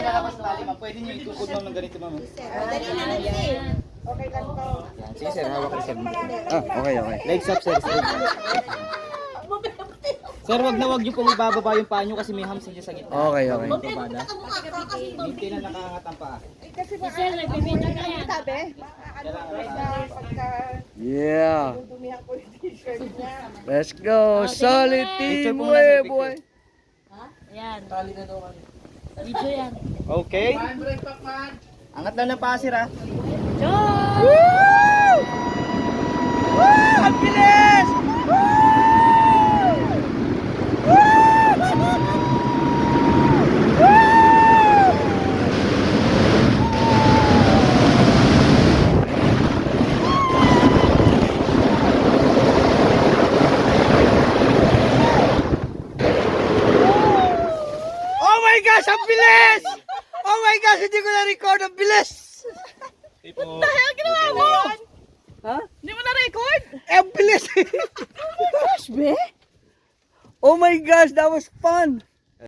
malakas tali, ma'am. Pwede nyo itukod ma'am ng ganito, ma'am. Dali na lang eh. Okay lang to. Yan. Sige, sir. Hawak ni sir. Okay. Legs up, sir. Straight. Sir, wag na wag nyo pong ibababa yung paa nyo kasi may hamstring niya sa gitna. Okay. Babada. Hindi na nakaangat ang paa. Kasi sir, nagbibidyo na yan. Tabi. Yeah. Dudumihan ko yung t-shirt niya. Let's go. Solid Picture team. po muna, sir, Boy. Yan. Video yan. Okay. Angat lang ng paa, sir, ha? Woo! Woo! Ang bilis! Oh my gosh, ang bilis! Oh my gosh, hindi ko na-record ang bilis! Dahil ginawa mo! Ha? Hindi mo na-record? Ang bilis! Gosh, be? Oh my gosh, that was fun!